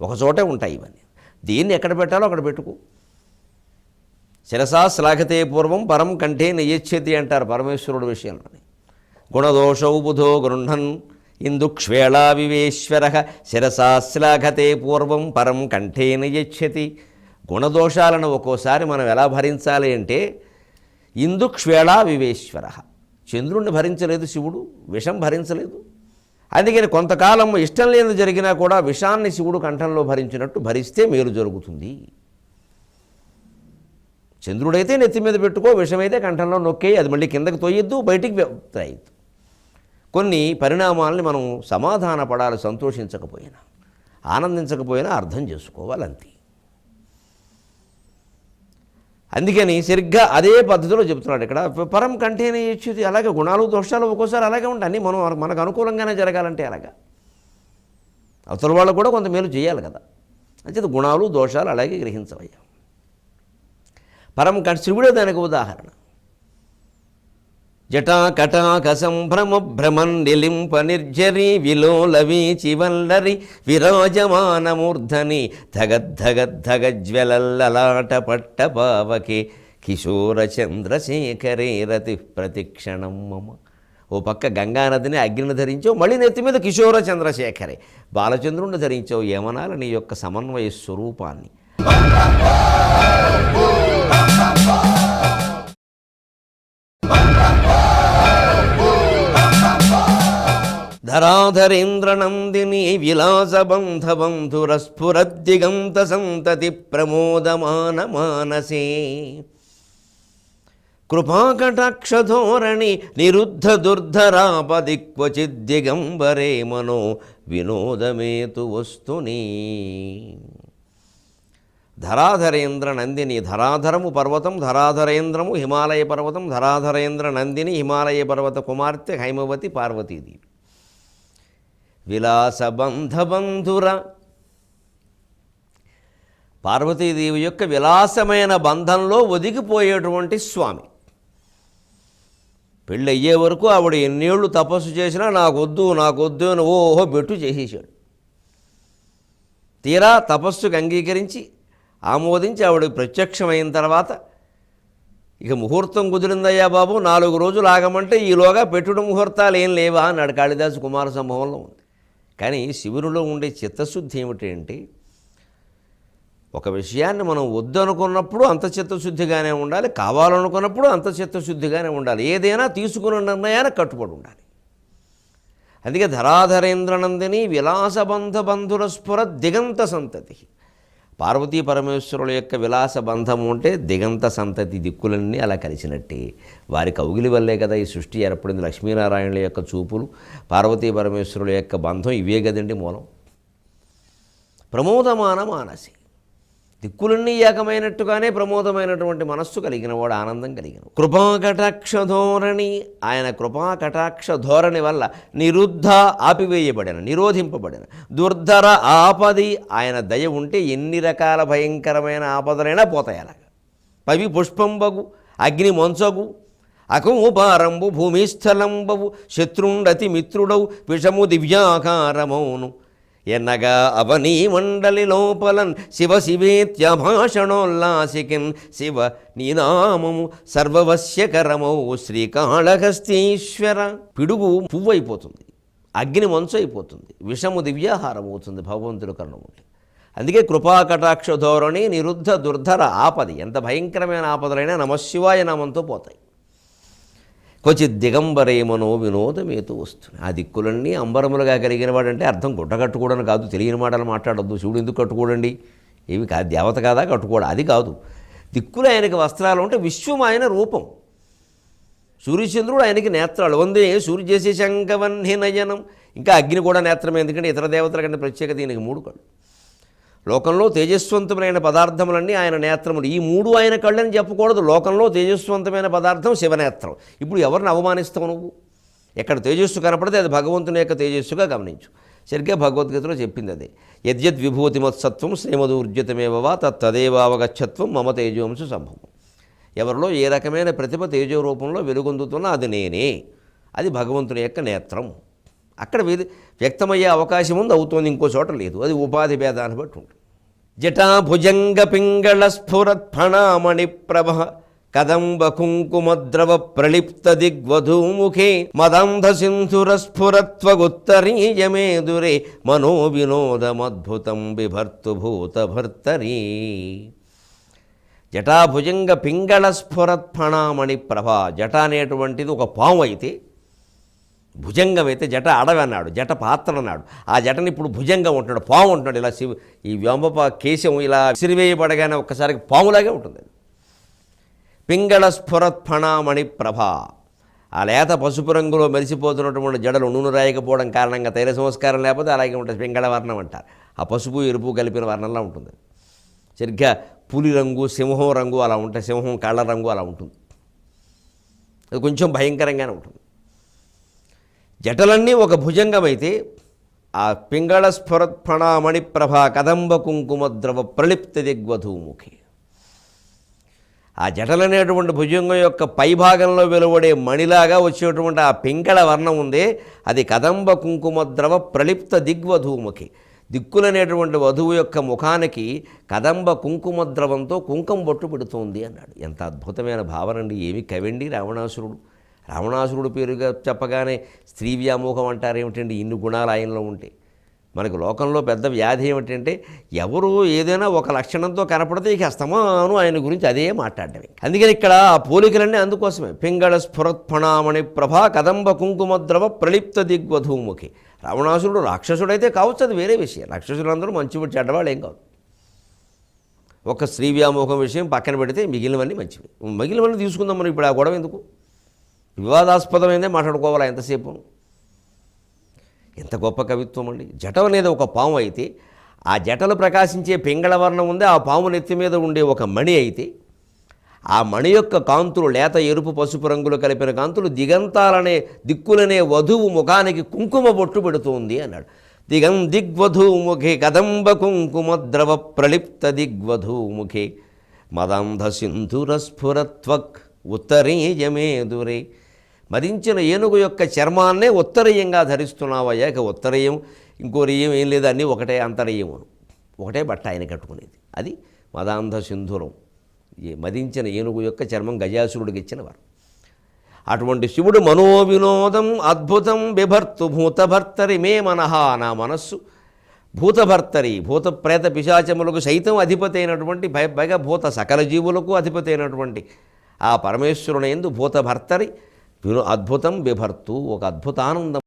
ఒకచోటే ఉంటాయి ఇవన్నీ. దీన్ని ఎక్కడ పెట్టాలో అక్కడ పెట్టుకో. శిరసా శ్లాఘతే పూర్వం పరం కంఠే నయచ్చతి అంటారు పరమేశ్వరుడు విషయంలోని. గుణదోషౌ బుధో గృహన్ ఇందుక్ష్వేళా వివేశ్వర శిరసా శ్లాఘతే పూర్వం పరం కంఠే నయచ్చతి. గుణదోషాలను ఒక్కోసారి మనం ఎలా భరించాలి అంటే ఇందుక్ష్వేళా వివేశ్వర. చంద్రుణ్ణి భరించలేదు శివుడు, విషం భరించలేదు. అందుకని కొంతకాలం ఇష్టం లేనిది జరిగినా కూడా విషాన్ని శివుడు కంఠంలో భరించినట్టు భరిస్తే మేలు జరుగుతుంది. చంద్రుడైతే నెత్తి మీద పెట్టుకో, విషమైతే కంఠంలో నొక్కే, అది మళ్ళీ కిందకి తోయొద్దు, బయటికి రాయద్దు. కొన్ని పరిణామాలని మనం సమాధాన పడాలి, సంతోషించకపోయినా ఆనందించకపోయినా అర్థం చేసుకోవాలంతే. అందుకని సరిగ్గా అదే పద్ధతిలో చెప్తున్నాడు ఇక్కడ. పరం కంఠేనే ఇచ్చేది. అలాగే గుణాలు దోషాలు ఒక్కోసారి అలాగే ఉంటాయి. అన్నీ మనకు అనుకూలంగానే జరగాలంటే అలాగా అవతల వాళ్ళు కూడా కొంత మేలు చేయాలి కదా. అంటే గుణాలు దోషాలు అలాగే గ్రహించవయ్యా. పరం కంఠ శివుడే దానికి ఉదాహరణ. జటాకటాక సంభ్రమ భ్రమన్ నిలింప నిర్జరి విలోలవీచి వల్లరి విరాజమానమూర్ధని ధగద్ధగద్ధగజ్వలల్లలాట పట్టపావకే కిశోర చంద్రశేఖరే రతి ప్రతిక్షణం మమ. ఓ పక్క గంగానదిని అగ్నిని ధరించావు, మళ్ళీ నెత్తి మీద కిశోర చంద్రశేఖరే బాలచంద్రుణ్ణి ధరించావు. ఏమనాలి నీ యొక్క సమన్వయ స్వరూపాన్ని. ధరాధరేంద్రనందిని విలాసబంధబంధురస్ఫురద్దిగంత సంతతి ప్రమోదమాన మానసే కృపాకటాక్షధోరణి నిరుద్ధ దుర్ధరాపదిక్వచిద్దిగంబరే మనో వినోదమేతు వస్తుని. ధరాధరేంద్ర నందిని. ధరాధరము పర్వతం, ధరాధరేంద్రము హిమాలయ పర్వతం, ధరాధరేంద్ర నందిని హిమాలయ పర్వత కుమార్తె హైమవతి పార్వతీదేవి. విలాసబంధబంధుర పార్వతీదేవి యొక్క విలాసమైన బంధంలో ఒదిగిపోయేటువంటి స్వామి. పెళ్ళి అయ్యే వరకు ఆవిడ ఎన్నేళ్ళు తపస్సు చేసినా నాకొద్దు నాకొద్దు అని ఓహో బెట్టు చేసేసాడు. తీరా తపస్సుకు అంగీకరించి ఆమోదించి ఆవిడ ప్రత్యక్షమైన తర్వాత ఇక ముహూర్తం కుదిరిందయ్యా బాబు, 4 రోజులు ఆగమంటే ఈలోగా పెట్టుడు ముహూర్తాలు ఏం లేవా అన్నాడు. కాళిదాసు కుమార సంభవంలో ఉంది. కానీ శివునిలో ఉండే చిత్తశుద్ధి ఏమిటంటే ఒక విషయాన్ని మనం వద్దనుకున్నప్పుడు అంత చిత్తశుద్ధిగానే ఉండాలి, కావాలనుకున్నప్పుడు అంత చిత్తశుద్ధిగానే ఉండాలి. ఏదైనా తీసుకున్న నిర్ణయానికి కట్టుబడి ఉండాలి. అందుకే ధరాధరేంద్రనందిని విలాసబంధ బంధుర స్ఫుర దిగంత సంతతి. పార్వతీ పరమేశ్వరుల యొక్క విలాస బంధము అంటే దిగంత సంతతి, దిక్కులన్నీ అలా కలిసినట్టే. వారి కౌగిలి వల్లే కదా ఈ సృష్టి ఏర్పడింది. లక్ష్మీనారాయణుల యొక్క చూపులు, పార్వతీ పరమేశ్వరుల యొక్క బంధం ఇవే కదండి మూలం. ప్రమోదమాన మానసి. దిక్కులన్నీ ఏకమైనట్టుగానే ప్రమోదమైనటువంటి మనస్సు కలిగిన వాడు, ఆనందం కలిగిన కృపాకటాక్ష ధోరణి. ఆయన కృపాకటాక్ష ధోరణి వల్ల నిరుద్ధ ఆపివేయబడిన, నిరోధింపబడిన, దుర్ధర ఆపది. ఆయన దయ ఉంటే ఎన్ని రకాల భయంకరమైన ఆపదలైనా పోతాయి. అలాగా పవి పుష్పంబగు అగ్ని మంచగు అకముపారంబు భూమిస్థలంబవు శత్రుండతి మిత్రుడవు విషము దివ్యాకారమౌను ఎన్నగా అవనీ మండలి లోపలన్ శివ శివేత్యభాషణోల్లాసికిన్ శివ నీనామము సర్వవశ్యకరమౌ శ్రీకాళహస్తీశ్వర. పిడుగు పువ్వు అయిపోతుంది, అగ్ని మంచు అయిపోతుంది, విషము దివ్యాహారం అవుతుంది భగవంతుడు కరుణ ఉంటే. అందుకే కృపాకటాక్ష ధోరణి నిరుద్ధ దుర్ధర ఆపది. ఎంత భయంకరమైన ఆపదలైనా నమశివాయ నామంతో పోతాయి. క్వచిత్ దిగంబరేమనో వినోదమేతు వస్తుంది. ఆ దిక్కులన్నీ అంబరములుగా కలిగిన వాడంటే అర్థం గుడ్డ కట్టుకోవడం కాదు, తెలియని మాటలు మాట్లాడొద్దు. శివుడు ఎందుకు కట్టుకోడండి, ఏమి కాదు, దేవత కాదా కట్టుకోవడం, అది కాదు. దిక్కులు ఆయనకి వస్త్రాలు ఉంటే విశ్వం ఆయన రూపం. సూర్యచంద్రుడు ఆయనకి నేత్రాలు. వందే సూర్య చేసే శంఖవన్హి నయనం. ఇంకా అగ్ని కూడా నేత్రం, ఎందుకంటే ఇతర దేవతల కంటే ప్రత్యేకత ఈయనకి 3 కళ్ళు. లోకంలో తేజస్వంతమైన పదార్థములన్నీ ఆయన నేత్రములు. ఈ 3 ఆయన కళ్ళని చెప్పకూడదు. లోకంలో తేజస్వంతమైన పదార్థం శివనేత్రం. ఇప్పుడు ఎవరిని అవమానిస్తావు నువ్వు? ఎక్కడ తేజస్సు కనపడితే అది భగవంతుని యొక్క తేజస్సుగా గమనించు. సరిగ్గా భగవద్గీతలో చెప్పింది అదే. యద్యద్ విభూతిమత్సత్వం శ్రీమదూర్జితమేవా తత్తదేవావగచ్చత్వం మమ తేజోంశ సంభవం. ఎవరిలో ఏ రకమైన ప్రతిభ తేజో రూపంలో వెలుగొందుతున్నా అది నేనే. అది భగవంతుని యొక్క నేత్రం. అక్కడ వ్యక్తమయ్యే అవకాశం ఉంది, అవుతోంది, ఇంకో చోట లేదు. అది ఉపాధి భేదాన్ని బట్టి ఉంటుంది. జటాభుజంగ పింగళ స్ఫురత్ ఫణామణి ప్రభ కదంబ కుంకుమద్రవ ప్రళిప్త దిగ్వధూముఖే మదంధ సింధురస్ఫురత్వగుత్తరీయమేదురే మనో వినోదమద్భుతం బిభర్తు భూతభర్తరీ. జటాభుజంగ పింగళ స్ఫురత్ ఫణామణి ప్రభ. జట అనేటువంటిది ఒక పాము అయితే, భుజంగం అయితే జట అడవి అన్నాడు, జట పాత్ర అన్నాడు. ఆ జటని ఇప్పుడు భుజంగం ఉంటున్నాడు, పాము ఉంటున్నాడు. ఇలా ఈ వ్యోమప కేశం ఇలా సిరివేయబడగానే ఒక్కసారికి పాములాగే ఉంటుంది. పింగళ స్ఫురత్ ఫణామణి ప్రభ. ఆ లేత పసుపు రంగులో మెరిసిపోతున్నటువంటి జడలు నూనె రాయకపోవడం కారణంగా తైల సంస్కారం లేకపోతే అలాగే ఉంటుంది. పింగళ వర్ణం అంటారు. ఆ పసుపు ఎరుపు కలిపిన వర్ణంలా ఉంటుంది. సరిగ్గా పులి రంగు, సింహం రంగు అలా ఉంటాయి, సింహం కళ్ళ రంగు అలా ఉంటుంది. అది కొంచెం భయంకరంగానే ఉంటుంది. జటలన్నీ ఒక భుజంగం అయితే ఆ పింగళ స్ఫురత్ ఫణామణి ప్రభ కదంబ కుంకుమద్రవ ప్రళిప్త దిగ్వధూముఖి. ఆ జటలనేటువంటి భుజంగం యొక్క పైభాగంలో వెలువడే మణిలాగా వచ్చేటువంటి ఆ పింగళ వర్ణం ఉందే, అది కదంబ కుంకుమద్రవ ప్రళిప్త దిగ్వధూముఖి. దిక్కులనేటువంటి వధువు యొక్క ముఖానికి కదంబ కుంకుమద్రవంతో కుంకుమ బొట్టు పెడుతోంది అన్నాడు. ఎంత అద్భుతమైన భావన అండి! ఏమి కవండి రావణాసురుడు. రావణాసురుడు పేరుగా చెప్పగానే స్త్రీ వ్యామోహం అంటారేమిటండి? ఇన్ని గుణాలు ఆయనలో ఉంటే మనకు లోకంలో పెద్ద వ్యాధి ఏమిటంటే, ఎవరు ఏదైనా ఒక లక్షణంతో కనపడితే ఇక అస్తమాను ఆయన గురించి అదే మాట్లాడటమే. అందుకని ఇక్కడ ఆ పోలికలన్నీ అందుకోసమే. పింగళ స్ఫురత్ఫణామణి ప్రభా కదంబ కుంకుమద్రవ ప్రళిప్త దిగ్వధూముఖి. రావణాసురుడు రాక్షసుడైతే కావచ్చు, అది వేరే విషయం. రాక్షసులందరూ మంచివి, చెడ్డవాళ్ళు ఏం కాదు. ఒక స్త్రీ వ్యామోహం విషయం పక్కన పెడితే మిగిలినవన్నీ మంచివి. మిగిలినవన్నీ తీసుకుందాం మనం. ఇప్పుడు ఆ గొడవ ఎందుకు? వివాదాస్పదమైందే మాట్లాడుకోవాలా ఎంతసేపు? ఎంత గొప్ప కవిత్వం అండి! జటం అనేది ఒక పాము అయితే, ఆ జటలు ప్రకాశించే పింగళవర్ణం ఉంది, ఆ పాము నెత్తి మీద ఉండే ఒక మణి అయితే, ఆ మణి యొక్క కాంతులు లేత ఎరుపు పసుపు రంగులు కలిపిన కాంతులు దిక్కులనే వధువు ముఖానికి కుంకుమ బొట్టు పెడుతోంది అన్నాడు. దిగ్వధూముఖే కదంబ కుంకుమద్రవ ప్రళిప్త దిగ్వధూముఖే మదంధ సింధురస్ఫురత్వక్ ఉత్తరీయమేదురే. మదించిన ఏనుగు యొక్క చర్మాన్నే ఉత్తరీయంగా ధరిస్తున్నావయ్యా. ఇక ఉత్తరీయం ఇంకో రీయం ఏం లేదు, అన్నీ ఒకటే అంతరీయము, ఒకటే బట్ట ఆయన కట్టుకునేది. అది మదాంధ సింధురం. మదించిన ఏనుగు యొక్క చర్మం గజాసురుడికి ఇచ్చినవారు. అటువంటి శివుడు మనోవినోదం అద్భుతం బిభర్తు భూతభర్తరి మే మనహ. నా మనస్సు భూతభర్తరి, భూత ప్రేత పిశాచములకు సైతం అధిపతి అయినటువంటి, పైగా భూత సకల జీవులకు అధిపతి అయినటువంటి ఆ పరమేశ్వరుని యందు భూతభర్తరి అద్భుతం బిభర్తు, ఒక అద్భుతానందం